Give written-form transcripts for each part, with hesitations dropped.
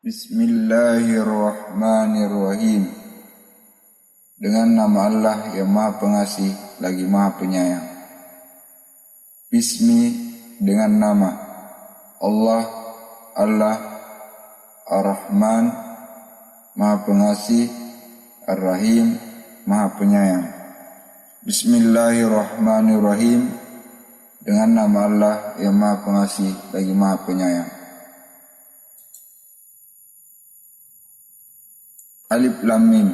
Bismillahirrahmanirrahim. Dengan nama Allah yang Maha Pengasih lagi Maha Penyayang. Bismi, dengan nama Allah, Ar-Rahman, Maha Pengasih, Ar-Rahim, Maha Penyayang. Bismillahirrahmanirrahim. Dengan nama Allah yang Maha Pengasih lagi Maha Penyayang. Alif Lam Mim.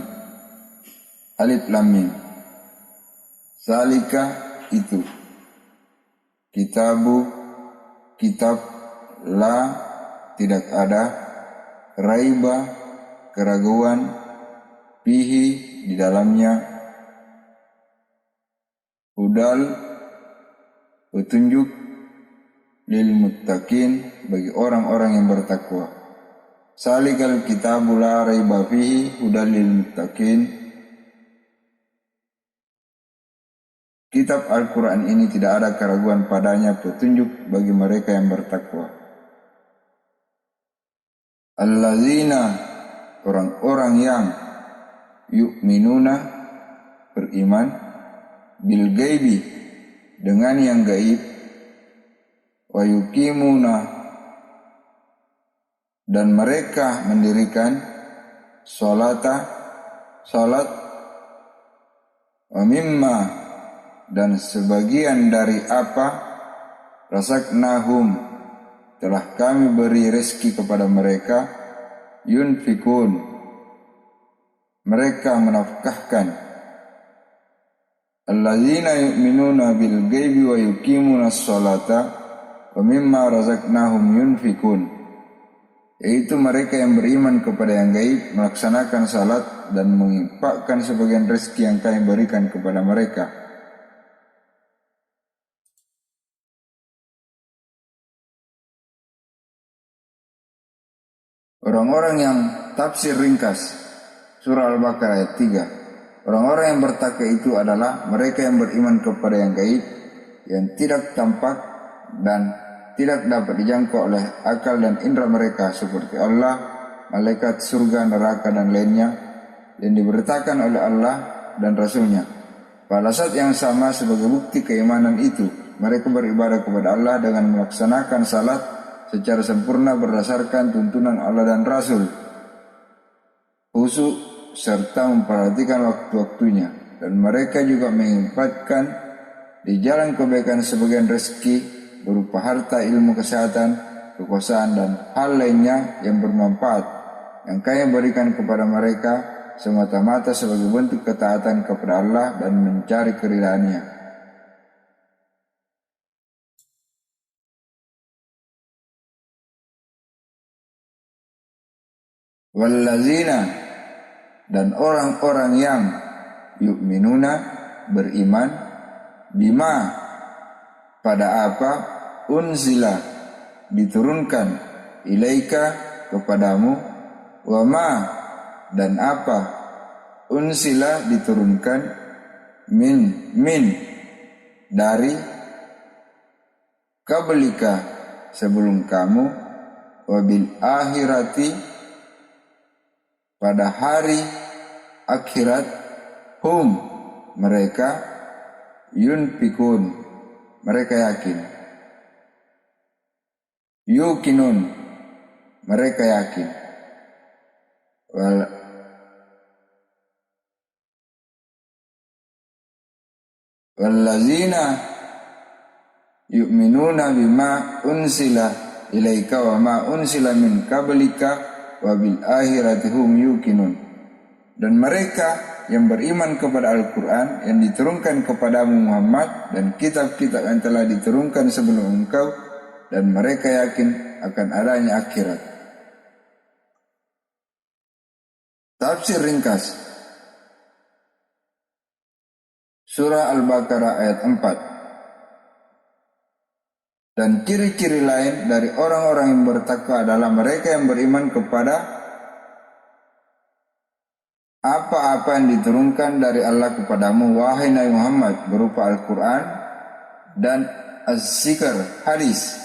Alif Lam Mim. Zalika, itu. Kitabu, kitab. La, tidak ada. Raiba, keraguan. Fihi, di dalamnya. Hudal, petunjuk. Lil muttaqin, bagi orang-orang yang bertakwa. Salikal kitabu la raiba fihi hudal lil muttaqin. Kitab Al-Quran ini tidak ada keraguan padanya, petunjuk bagi mereka yang bertakwa. Allazina, orang-orang yang yu'minuna, beriman, bil gaibi, dengan yang gaib, wa yuqimuna, dan mereka mendirikan salat, wa mimma, dan sebagian dari apa razaqnahum, telah kami beri rezeki kepada mereka, yunfikun, mereka menafkahkan. Allazina yu'minuna bil ghaibi wa yuqimuna as-salata wa mimma razaqnahum yunfikun, yaitu mereka yang beriman kepada yang gaib, melaksanakan salat dan menginfakkan sebagian rezeki yang kami berikan kepada mereka. Orang-orang yang tafsir ringkas surah Al-Baqarah ayat 3. Orang-orang yang bertakwa itu adalah mereka yang beriman kepada yang gaib, yang tidak tampak dan tidak dapat dijangkau oleh akal dan indera mereka, seperti Allah, malaikat, surga, neraka, dan lainnya yang diberitakan oleh Allah dan Rasulnya. Pada saat yang sama, sebagai bukti keimanan itu, mereka beribadah kepada Allah dengan melaksanakan salat secara sempurna berdasarkan tuntunan Allah dan Rasul, khusyuk serta memperhatikan waktu-waktunya, dan mereka juga menginfakkan di jalan kebaikan sebagian rezeki berupa harta, ilmu, kesehatan, kekuasaan, dan hal lainnya yang bermanfaat yang kami berikan kepada mereka semata-mata sebagai bentuk ketaatan kepada Allah dan mencari keridhaannya. Wallazina, dan orang-orang yang yu'minuna, beriman, bima, pada apa, unzila, diturunkan, ilaika, kepadamu, wama, dan apa, unzila, diturunkan, min, dari, qablika, sebelum kamu, wabil akhirati, pada hari akhirat, hum, mereka, yunfikun, mereka yakin, yukinun, mereka yakin, wallazina yu'minuna bima unsila ilaika wa ma unsila min qablika wa bil akhirati hum yukinun, dan mereka yang beriman kepada Al-Quran yang diturunkan kepadamu Muhammad dan kitab-kitab yang telah diturunkan sebelum engkau, dan mereka yakin akan adanya akhirat. Tafsir ringkas surah Al-Baqarah ayat 4. Dan ciri-ciri lain dari orang-orang yang bertakwa adalah mereka yang beriman kepada apa-apa yang diturunkan dari Allah kepadamu, wahai Nabi Muhammad, berupa Al-Quran dan Az-Zikr, hadis.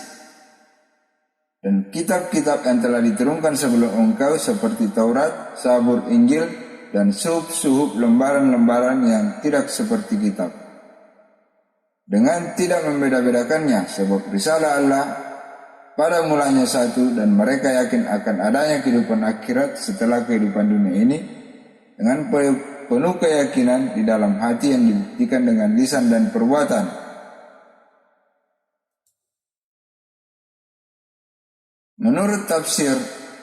dan kitab-kitab yang telah diturunkan sebelum engkau seperti Taurat, Zabur, Injil, dan suhuf-suhuf lembaran-lembaran yang tidak seperti kitab. Dengan tidak membeda-bedakannya, sebab risalah Allah pada mulanya satu, dan mereka yakin akan adanya kehidupan akhirat setelah kehidupan dunia ini dengan penuh keyakinan di dalam hati yang dibuktikan dengan lisan dan perbuatan. Menurut tafsir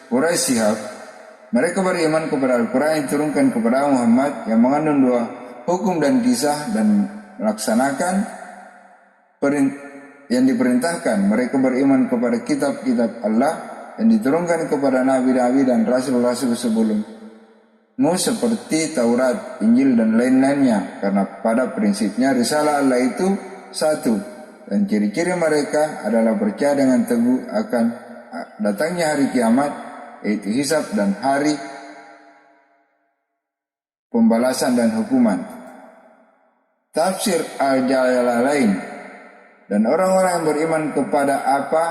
Quraisy Shihab, mereka beriman kepada Al-Quran yang diturunkan kepada Muhammad yang mengandung dua hukum dan kisah dan melaksanakan yang diperintahkan. Mereka beriman kepada kitab-kitab Allah yang diturunkan kepada nabi-nabi dan rasul-rasul sebelummu seperti Taurat, Injil, dan lain-lainnya, karena pada prinsipnya risalah Allah itu satu, dan ciri-ciri mereka adalah percaya dengan teguh akan datangnya hari kiamat, yaitu hisab dan hari pembalasan dan hukuman. Tafsir Al-Jalalain, dan orang-orang yang beriman kepada apa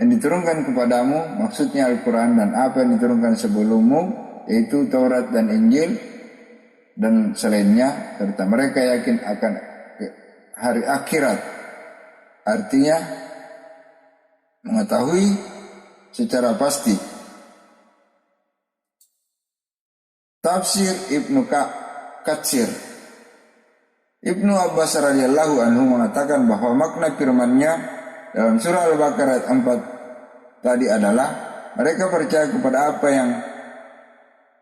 yang diturunkan kepadamu, maksudnya Al-Quran, dan apa yang diturunkan sebelummu, yaitu Taurat dan Injil, dan selainnya, serta mereka yakin akan hari akhirat, artinya mengetahui secara pasti. Tafsir Ibnu Katsir, Ibnu Abbas radhiyallahu anhu mengatakan bahwa makna firman-Nya dalam surah Al-Baqarah ayat 4 tadi adalah mereka percaya kepada apa yang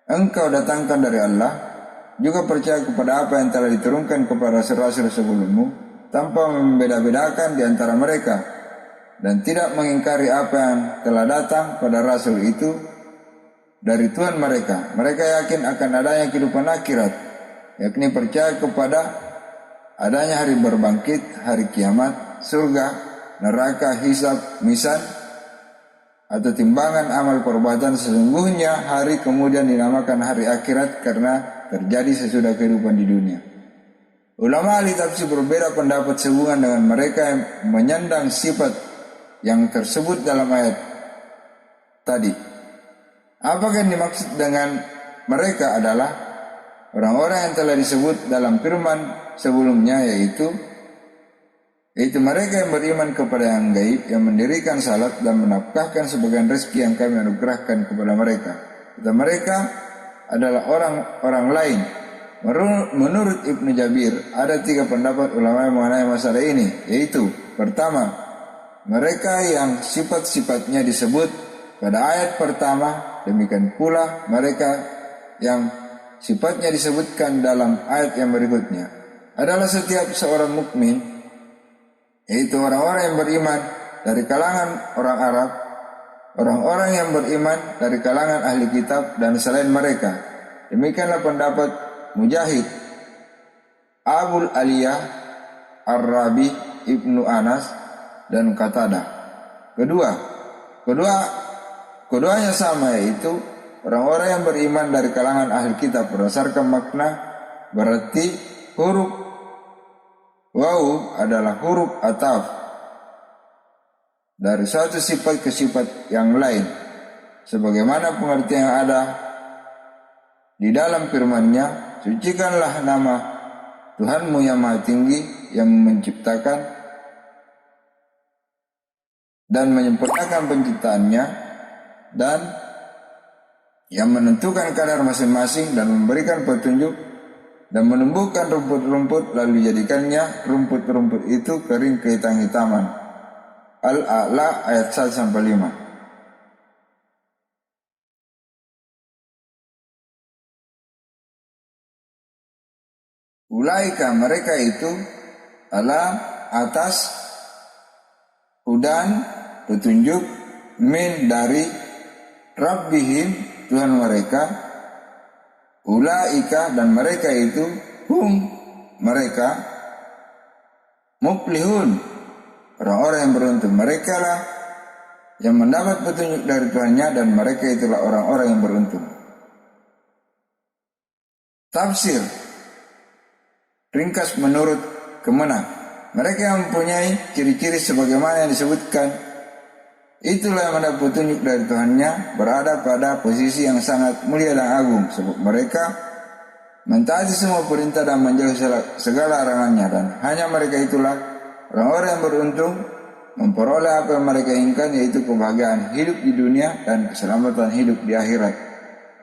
engkau datangkan dari Allah, juga percaya kepada apa yang telah diturunkan kepada rasul-rasul sebelummu tanpa membeda-bedakan di antara mereka, dan tidak mengingkari apa yang telah datang pada rasul itu dari Tuhan mereka. Mereka yakin akan adanya kehidupan akhirat, yakni percaya kepada adanya hari berbangkit, hari kiamat, surga, neraka, hisab, mizan, atau timbangan amal perbuatan. Sesungguhnya hari kemudian dinamakan hari akhirat karena terjadi sesudah kehidupan di dunia. Ulama ahli tafsir berbeda pendapat sehubungan dengan mereka yang menyandang sifat yang tersebut dalam ayat tadi. Apakah yang dimaksud dengan mereka adalah orang-orang yang telah disebut dalam firman sebelumnya, yaitu mereka yang beriman kepada yang gaib, yang mendirikan salat dan menafkahkan sebagian rezeki yang kami anugerahkan kepada mereka. Dan mereka adalah orang-orang lain. Menurut Ibnu Jabir, ada 3 pendapat ulama mengenai masalah ini, yaitu pertama, mereka yang sifat-sifatnya disebut pada ayat pertama, demikian pula mereka yang sifatnya disebutkan dalam ayat yang berikutnya adalah setiap seorang mukmin, yaitu orang-orang yang beriman dari kalangan orang Arab, orang-orang yang beriman dari kalangan ahli kitab dan selain mereka. Demikianlah pendapat Mujahid, Abul Aliyah, Ar-Rabi, Ibnu Anas, dan Qatadah. Keduanya sama, yaitu orang-orang yang beriman dari kalangan ahli kitab. Berdasarkan makna, berarti huruf waw adalah huruf ataf dari suatu sifat ke sifat yang lain, sebagaimana pengertian yang ada di dalam firman-Nya, sucikanlah nama Tuhanmu yang maha tinggi, yang menciptakan dan menyempurnakan penciptaannya, dan yang menentukan kadar masing-masing dan memberikan petunjuk dan menumbuhkan rumput-rumput, lalu jadikannya rumput-rumput itu kering kehitam-hitaman. Al-A'la ayat 1-5. Ulaika, mereka itu ala atas, hudan petunjuk, min dari, Rabbihim Tuhan mereka, ulaika dan mereka itu, hum mereka, muflihun orang-orang yang beruntung. Mereka lah yang mendapat petunjuk dari Tuhannya, dan mereka itulah orang-orang yang beruntung. Tafsir ringkas menurut Kemenang, mereka yang mempunyai ciri-ciri sebagaimana yang disebutkan Itulah yang mendapat petunjuk dari Tuhannya, berada pada posisi yang sangat mulia dan agung, sebab mereka mentaati semua perintah dan menjauhi segala larangannya, dan hanya mereka itulah orang-orang yang beruntung memperoleh apa yang mereka inginkan, yaitu kebahagiaan hidup di dunia dan keselamatan hidup di akhirat,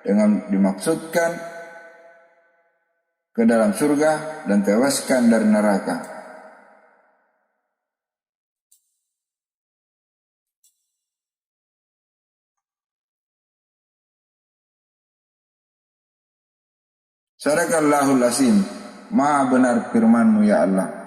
dengan dimaksudkan ke dalam surga dan tewaskan dari neraka. Sadaqallahul Azim. Maha benar firman-Mu ya Allah.